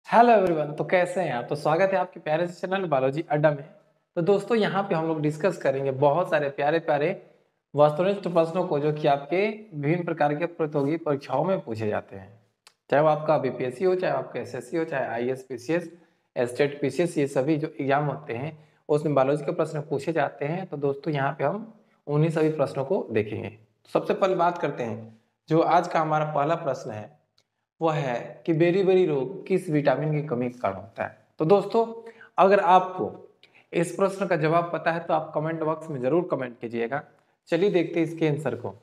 Hello everyone. तो कैसे हैं आप? तो स्वागत है आपके प्यारे से चैनल बायोलॉजी अड्डा में। तो दोस्तों यहाँ पे हम लोग डिस्कस करेंगे बहुत सारे प्यारे प्यारे वस्तुनिष्ठ प्रश्नों को जो कि आपके विभिन्न प्रकार के प्रतियोगी परीक्षाओं में पूछे जाते हैं। चाहे वो आपका बीपीएससी हो, चाहे आपका एसएससी हो, चाहे आईएएस पीसीएस, स्टेट पीसीएस, ये सभी जो एग्जाम होते हैं उसमें बायोलॉजी के प्रश्न पूछे जाते हैं। तो दोस्तों यहाँ पे हम उन्हीं सभी प्रश्नों को देखेंगे। तो सबसे पहले बात करते हैं, जो आज का हमारा पहला प्रश्न है वह है कि बेरी-बेरी रोग किस विटामिन की कमी के कारण होता है। तो दोस्तों अगर आपको इस प्रश्न का जवाब पता है तो आप कमेंट बॉक्स में जरूर कमेंट कीजिएगा। चलिए देखते हैं इसके आंसर को।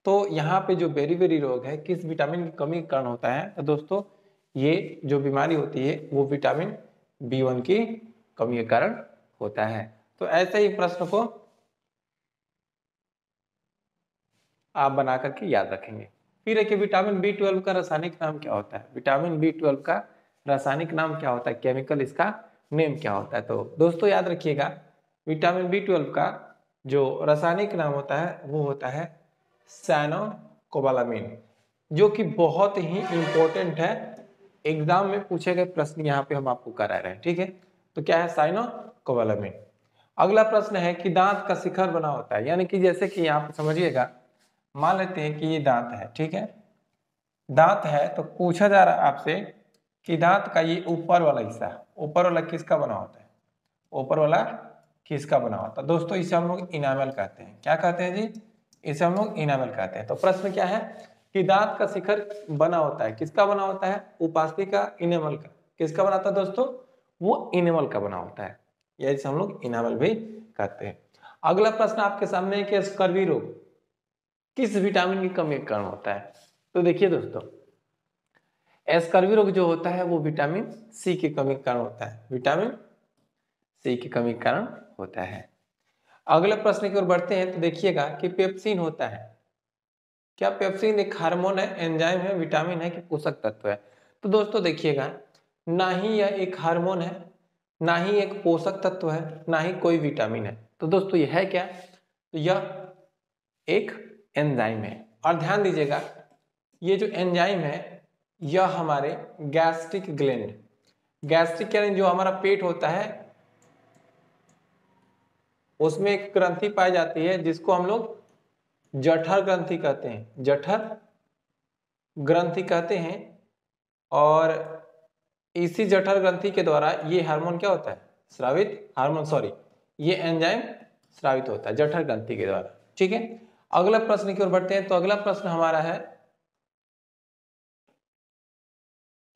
तो यहाँ पे जो बेरी-बेरी रोग है किस विटामिन की कमी के कारण होता है, तो दोस्तों ये जो बीमारी होती है वो विटामिन बी1 की कमी के कारण होता है। तो ऐसे ही प्रश्न को आप बना करके याद रखेंगे। फिर है कि विटामिन बी 12 का रासायनिक नाम क्या होता है। विटामिन बी 12 का रासायनिक नाम क्या होता है, केमिकल इसका नेम क्या होता है। तो दोस्तों याद रखिएगा, विटामिन बी 12 का जो रासायनिक नाम होता है वो होता है साइनोकोबालामिन, जो कि बहुत ही इंपॉर्टेंट है। एग्जाम में पूछे गए प्रश्न यहाँ पे हम आपको करा रहे हैं, ठीक है। तो क्या है, साइनोकोबालामिन। अगला प्रश्न है कि दांत का शिखर बना होता है, यानी कि जैसे कि यहाँ पे समझिएगा, मान लेते हैं कि ये दांत है, ठीक है। दांत है तो पूछा जा रहा है आपसे कि दांत का ये ऊपर वाला हिस्सा, ऊपर वाला किसका बना होता है, ऊपर वाला किसका बना होता है। दोस्तों इसे हम लोग इनामल कहते हैं। क्या कहते हैं जी? इसे हम लोग इनामल कहते हैं। तो प्रश्न क्या है कि दांत का शिखर बना होता है, किसका बना होता है, उपास्थि का, इनेमल का। किसका बना होता है दोस्तों? वो इनेमल का बना होता है, या इसे हम लोग इनामल भी कहते हैं। अगला प्रश्न आपके सामने है कि स्कर्वी रोग किस विटामिन की कमी के कारण होता है। तो देखिए दोस्तों, स्कर्वी रोग जो होता है वो विटामिन सी की कमी के कारण होता है, विटामिन सी की कमी के कारण होता है। अगले प्रश्न की ओर बढ़ते हैं तो देखिएगा कि पेप्सिन होता है। क्या पेप्सिन एक हार्मोन है, एंजाइम है, विटामिन है कि पोषक तत्व है? तो दोस्तों देखिएगा, ना ही यह एक हार्मोन है, ना ही एक पोषक तत्व है, ना ही कोई विटामिन है। तो दोस्तों यह है क्या? तो यह एक एंजाइम है। और ध्यान दीजिएगा, ये जो एंजाइम है यह हमारे गैस्ट्रिक ग्लैंड, गैस्ट्रिक यानी जो हमारा पेट होता है उसमें एक ग्रंथि पाई जाती है जिसको हम लोग जठर ग्रंथि कहते हैं, जठर ग्रंथि कहते हैं। और इसी जठर ग्रंथि के द्वारा ये हार्मोन क्या होता है, स्रावित हार्मोन, सॉरी, ये एंजाइम स्रावित होता है जठर ग्रंथि के द्वारा, ठीक है। अगला प्रश्न की ओर बढ़ते हैं। तो अगला प्रश्न हमारा है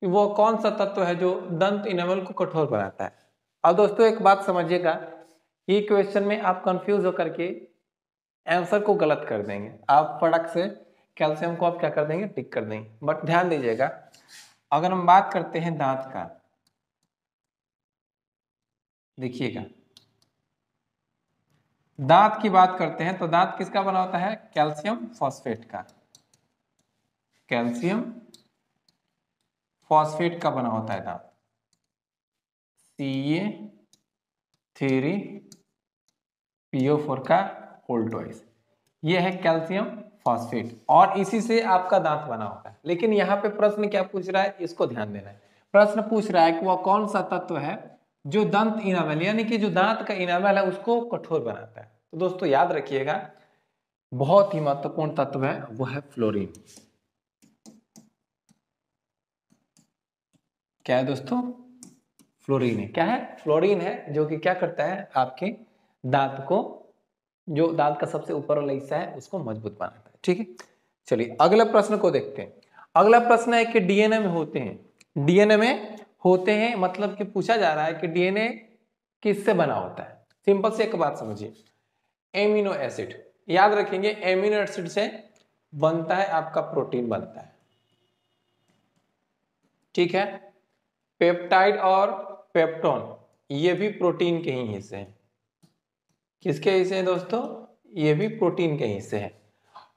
कि वो कौन सा तत्व है जो दंत इनेमल को कठोर बनाता है। अब दोस्तों एक बात समझिएगा, ये क्वेश्चन में आप कंफ्यूज होकर के आंसर को गलत कर देंगे। आप फटक से कैल्शियम को आप क्या कर देंगे, टिक कर देंगे। बट ध्यान दीजिएगा, अगर हम बात करते हैं दांत का, देखिएगा दांत की बात करते हैं तो दांत किसका बना होता है, कैल्शियम फॉस्फेट का, कैल्शियम फॉस्फेट का बना होता है दांत, CA3PO4 का होल ट्वाइस। ये है कैल्शियम फॉस्फेट और इसी से आपका दांत बना होता है। लेकिन यहाँ पे प्रश्न क्या पूछ रहा है, इसको ध्यान देना है। प्रश्न पूछ रहा है कि वह कौन सा तत्व है जो दंत इनामल यानी कि जो दांत का इनामल है उसको कठोर बनाता है। तो दोस्तों याद रखिएगा, बहुत ही महत्वपूर्ण तत्व है, वो है फ्लोरीन। क्या है दोस्तों? फ्लोरीन है। क्या है? फ्लोरीन है, जो कि क्या करता है, आपके दांत को, जो दांत का सबसे ऊपर वाला हिस्सा है उसको मजबूत बनाता है, ठीक है। चलिए अगले प्रश्न को देखते हैं। अगला प्रश्न है कि डीएनए में होते हैं, डीएनए में होते हैं मतलब कि पूछा जा रहा है कि डीएनए किससे बना होता है। सिंपल से एक बात समझिए, एमिनो एसिड, याद रखेंगे एमिनो एसिड से बनता है आपका प्रोटीन बनता है, ठीक है। पेप्टाइड और पेप्टोन ये भी प्रोटीन के ही हिस्से हैं। किसके हिस्से हैं दोस्तों? ये भी प्रोटीन के हिस्से हैं।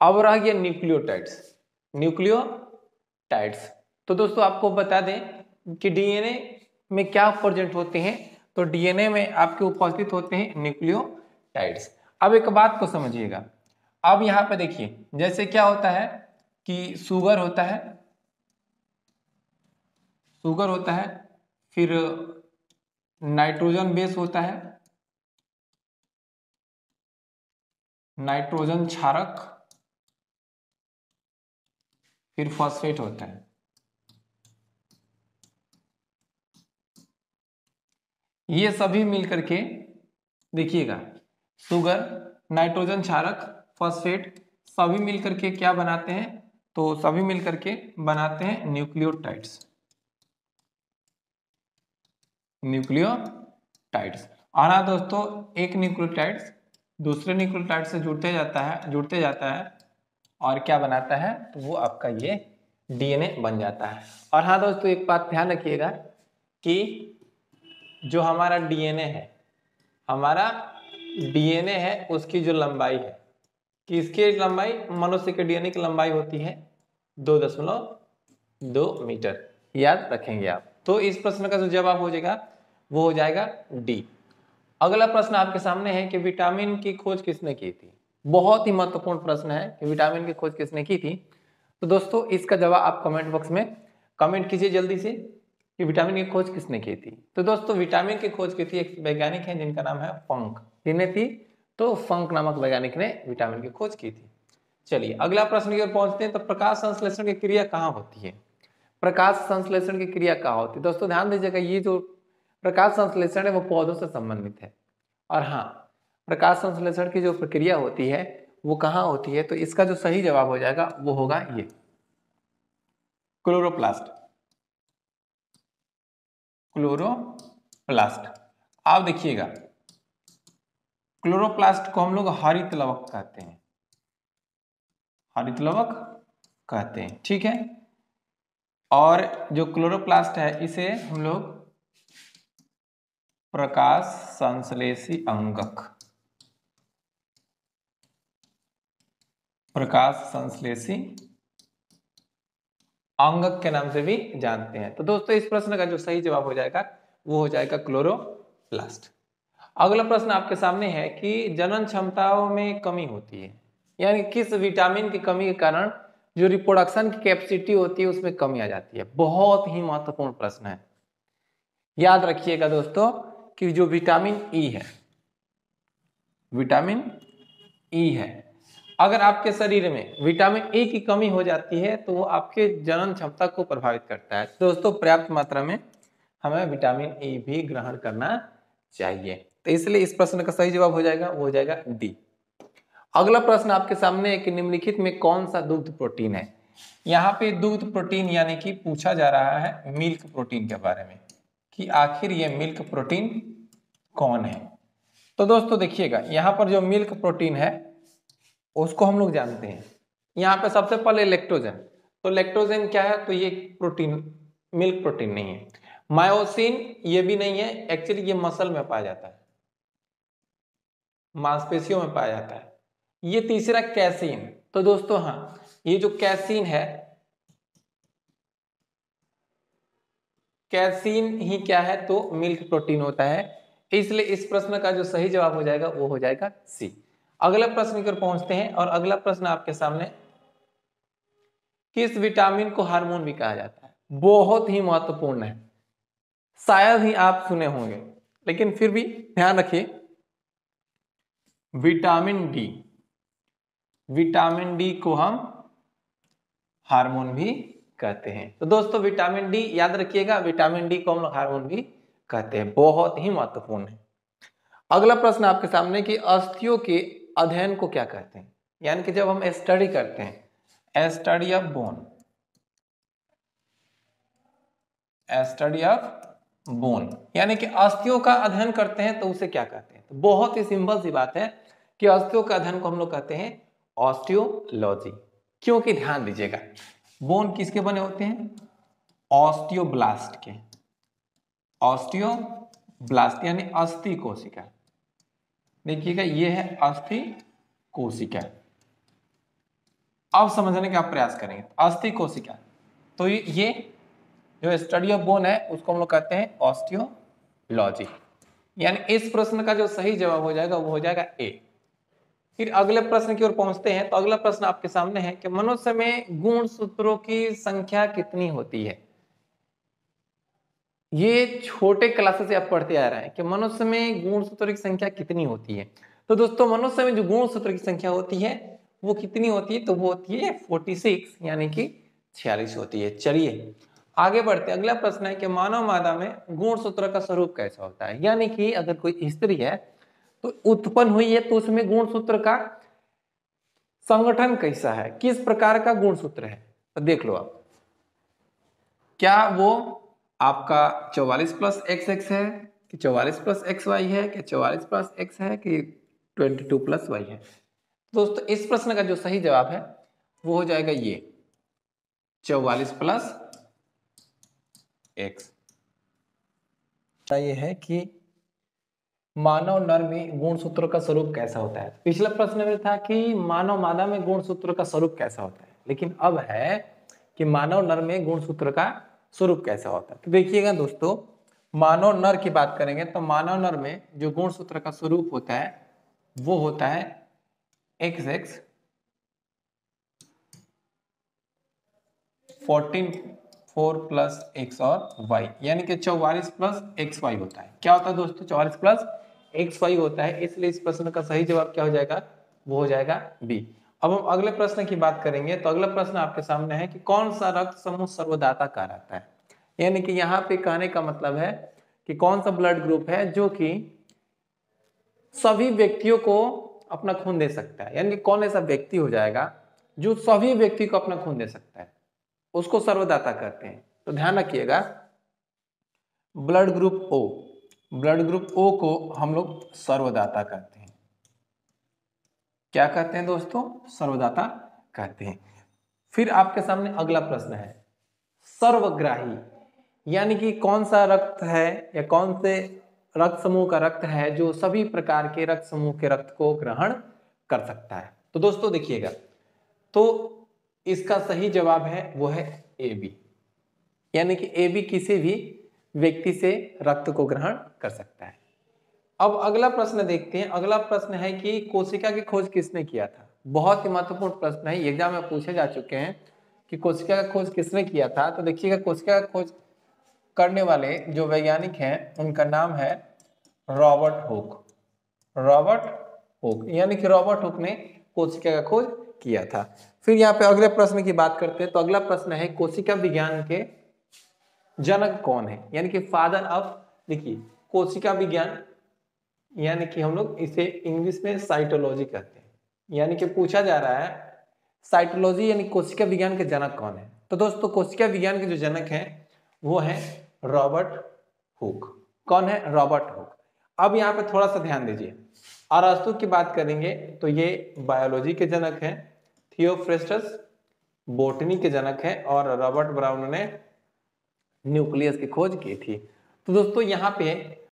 अब रह गया न्यूक्लियोटाइड्स, न्यूक्लियोटाइड्स। तो दोस्तों आपको बता दें कि डीएनए में क्या प्रेजेंट होते हैं, तो डीएनए में आपके उपस्थित होते हैं न्यूक्लियोटाइड्स। अब एक बात को समझिएगा, अब यहां पे देखिए जैसे क्या होता है कि शुगर होता है, शुगर होता है, फिर नाइट्रोजन बेस होता है, नाइट्रोजन क्षारक, फिर फॉस्फेट होता है। ये सभी मिलकर के देखिएगा, शुगर, नाइट्रोजन क्षारक, फॉस्फेट सभी मिलकर के क्या बनाते हैं, तो सभी मिलकर के बनाते हैं न्यूक्लियोटाइड्स। न्यूक्लियोटाइड्स। और हाँ दोस्तों, एक न्यूक्लियोटाइड्स दूसरे न्यूक्लियोटाइड से जुड़ते जाता है और क्या बनाता है, तो वो आपका ये डीएनए बन जाता है। और हाँ दोस्तों, एक बात ध्यान रखिएगा कि जो हमारा डीएनए है उसकी जो लंबाई है, कि इसकी लंबाई, मनुष्य के डीएनए की लंबाई होती है 2.2 मीटर। याद रखेंगे आप। तो इस प्रश्न का जो जवाब हो जाएगा वो हो जाएगा डी। अगला प्रश्न आपके सामने है कि विटामिन की खोज किसने की थी। बहुत ही महत्वपूर्ण प्रश्न है कि विटामिन की खोज किसने की थी। तो दोस्तों इसका जवाब आप कमेंट बॉक्स में कमेंट कीजिए जल्दी से कि विटामिन की खोज किसने की थी। तो दोस्तों विटामिन की खोज की थी एक वैज्ञानिक है जिनका नाम है फंक। किसने थी, तो फंक नामक वैज्ञानिक ने विटामिन की खोज की थी। चलिए अगला प्रश्न की ओर पहुंचते हैं। तो प्रकाश संश्लेषण की क्रिया कहाँ होती है। प्रकाश संश्लेषण की क्रिया कहाँ होती है, दोस्तों ध्यान दीजिएगा, ये जो प्रकाश संश्लेषण है वो पौधों से संबंधित है। और हाँ, प्रकाश संश्लेषण की जो प्रक्रिया होती है वो कहाँ होती है, तो इसका जो सही जवाब हो जाएगा वो होगा ये क्लोरोप्लास्ट। क्लोरोप्लास्ट। आप देखिएगा, क्लोरोप्लास्ट को हम लोग हरित लवक कहते हैं, हरित लवक कहते हैं, ठीक है। और जो क्लोरोप्लास्ट है इसे हम लोग प्रकाश संश्लेषी अंगक, प्रकाश संश्लेषी अंगक के नाम से भी जानते हैं। तो दोस्तों इस प्रश्न का जो सही जवाब हो जाएगा वो हो जाएगा क्लोरोप्लास्ट। अगला प्रश्न आपके सामने है कि जनन क्षमताओं में कमी होती है, यानी किस विटामिन की कमी के कारण जो रिप्रोडक्शन की कैपेसिटी होती है उसमें कमी आ जाती है। बहुत ही महत्वपूर्ण प्रश्न है। याद रखिएगा दोस्तों कि जो विटामिन ई है, विटामिन ई है, अगर आपके शरीर में विटामिन ए की कमी हो जाती है तो वो आपके जनन क्षमता को प्रभावित करता है। दोस्तों पर्याप्त मात्रा में हमें विटामिन ए भी ग्रहण करना चाहिए। तो इसलिए इस प्रश्न का सही जवाब हो जाएगा वो हो जाएगा डी। अगला प्रश्न आपके सामने है कि निम्नलिखित में कौन सा दुग्ध प्रोटीन है। यहाँ पे दुग्ध प्रोटीन यानी कि पूछा जा रहा है मिल्क प्रोटीन के बारे में कि आखिर ये मिल्क प्रोटीन कौन है। तो दोस्तों देखिएगा, यहाँ पर जो मिल्क प्रोटीन है उसको हम लोग जानते हैं। यहाँ पे सबसे पहले लैक्टोजन, तो लैक्टोजन क्या है, तो ये प्रोटीन, मिल्क प्रोटीन नहीं है। मायोसिन ये भी नहीं है, एक्चुअली ये मसल में पाया जाता है, मांसपेशियों में पाया जाता है। ये तीसरा कैसीन, तो दोस्तों हाँ, ये जो कैसीन है, कैसीन ही क्या है, तो मिल्क प्रोटीन होता है। इसलिए इस प्रश्न का जो सही जवाब हो जाएगा वो हो जाएगा सी। अगला प्रश्न की ओर पहुंचते हैं और अगला प्रश्न आपके सामने, किस विटामिन को हार्मोन भी कहा जाता है। बहुत ही महत्वपूर्ण है, शायद ही आप सुने होंगे लेकिन फिर भी ध्यान रखिए। विटामिन डी, विटामिन डी को हम हार्मोन भी कहते हैं। तो दोस्तों विटामिन डी याद रखिएगा, विटामिन डी को हम लोग हार्मोन भी कहते हैं, बहुत ही महत्वपूर्ण है। अगला प्रश्न आपके सामने कि अस्थियों के अध्ययन को क्या कहते हैं, यानी कि जब हम स्टडी करते हैं, study of bone, study of bone, यानी कि अस्थियों का अध्ययन करते हैं तो उसे क्या कहते हैं। तो बहुत ही सिंपल सी बात है कि अस्थियों का अध्ययन को हम लोग कहते हैं ऑस्टियोलॉजी। क्योंकि ध्यान दीजिएगा, बोन किसके बने होते हैं, ऑस्टियोब्लास्ट के, ऑस्टियोब्लास्ट यानी अस्थि कोशिका। देखिएगा ये है अस्थि कोशिका। अब समझने का प्रयास करेंगे, अस्थि कोशिका, तो ये जो स्टडी ऑफ बोन है उसको हम लोग कहते हैं ऑस्टियोलॉजी। यानी इस प्रश्न का जो सही जवाब हो जाएगा वो हो जाएगा ए। फिर अगले प्रश्न की ओर पहुंचते हैं। तो अगला प्रश्न आपके सामने है कि मनुष्य में गुणसूत्रों की संख्या कितनी होती है। ये छोटे क्लासेस से आप पढ़ते आ रहे हैं कि मनुष्य में गुणसूत्रों की संख्या कितनी होती है। तो दोस्तों मनुष्य में जो गुणसूत्रों की संख्या होती है वो कितनी होती है, तो वो होती है 46 यानी कि 46 होती है। चलिए आगे बढ़ते, अगला प्रश्न है कि मानव मादा में गुणसूत्र का स्वरूप कैसा होता है। यानी कि अगर कोई स्त्री है तो उत्पन्न हुई है तो उसमें गुणसूत्र का संगठन कैसा है, किस प्रकार का गुणसूत्र है, तो देख लो आप। क्या वो आपका 44+XX है कि 44+XY है कि 44+X है कि 22+Y है। दोस्तों इस प्रश्न का जो सही जवाब है वो हो जाएगा ये 44+X। ये है कि मानव नर में गुणसूत्रों का स्वरूप कैसा होता है। पिछला प्रश्न में था कि मानव मादा में गुणसूत्रों का स्वरूप कैसा होता है, लेकिन अब है कि मानव नर में गुणसूत्र का स्वरूप कैसा होता है। तो देखिएगा दोस्तों, मानव नर की बात करेंगे तो मानव नर में जो गुणसूत्र का स्वरूप होता है वो होता है XX 14 4+X और Y, यानी कि 44+XY होता है। क्या होता है दोस्तों, 44+XY होता है। इसलिए इस प्रश्न का सही जवाब क्या हो जाएगा, वो हो जाएगा B। अब हम अगले प्रश्न की बात करेंगे तो अगला प्रश्न आपके सामने है कि कौन सा रक्त समूह सर्वदाता कहलाता है। यानी कि यहाँ पे कहने का मतलब है कि कौन सा ब्लड ग्रुप है जो कि सभी व्यक्तियों को अपना खून दे सकता है। यानी कि कौन ऐसा व्यक्ति हो जाएगा जो सभी व्यक्ति को अपना खून दे सकता है, उसको सर्वदाता कहते हैं। तो ध्यान रखिएगा, blood group O, blood group O को हम लोग सर्वदाता कहते हैं। क्या कहते हैं दोस्तों, सर्वदाता कहते हैं। फिर आपके सामने अगला प्रश्न है सर्वग्राही, यानी कि कौन सा रक्त है या कौन से रक्त समूह का रक्त है जो सभी प्रकार के रक्त समूह के रक्त को ग्रहण कर सकता है। तो दोस्तों देखिएगा, तो इसका सही जवाब है वो है AB, यानी कि AB किसी भी व्यक्ति से रक्त को ग्रहण कर सकता है। अब अगला प्रश्न देखते हैं। अगला प्रश्न है कि कोशिका की खोज किसने किया था। बहुत ही महत्वपूर्ण प्रश्न है, एग्जाम में पूछे जा चुके हैं कि कोशिका का खोज किसने किया था। तो देखिएगा, कोशिका का खोज करने वाले जो वैज्ञानिक हैं उनका नाम है रॉबर्ट हुक। रॉबर्ट हुक, यानी कि रॉबर्ट हुक ने कोशिका का खोज किया था। फिर यहाँ पे अगले प्रश्न की बात करते हैं। तो अगला प्रश्न है कोशिका विज्ञान के जनक कौन है, यानी कि फादर ऑफ, देखिए कोशिका विज्ञान यानी कि हम लोग इसे इंग्लिश में साइटोलॉजी कहते हैं। यानी कि पूछा जा रहा है साइटोलॉजी यानी कोशिका विज्ञान के जनक कौन है। तो दोस्तों कोशिका विज्ञान के जो जनक हैं वो है रॉबर्ट हुक। कौन है, रॉबर्ट हुक। अब यहाँ पे थोड़ा सा ध्यान दीजिए, अरस्तु की बात करेंगे तो ये बायोलॉजी के जनक हैं, थियोफ्रेस्टस बोटनी के जनक हैं और रॉबर्ट ब्राउन ने न्यूक्लियस की खोज की थी। तो दोस्तों यहाँ पे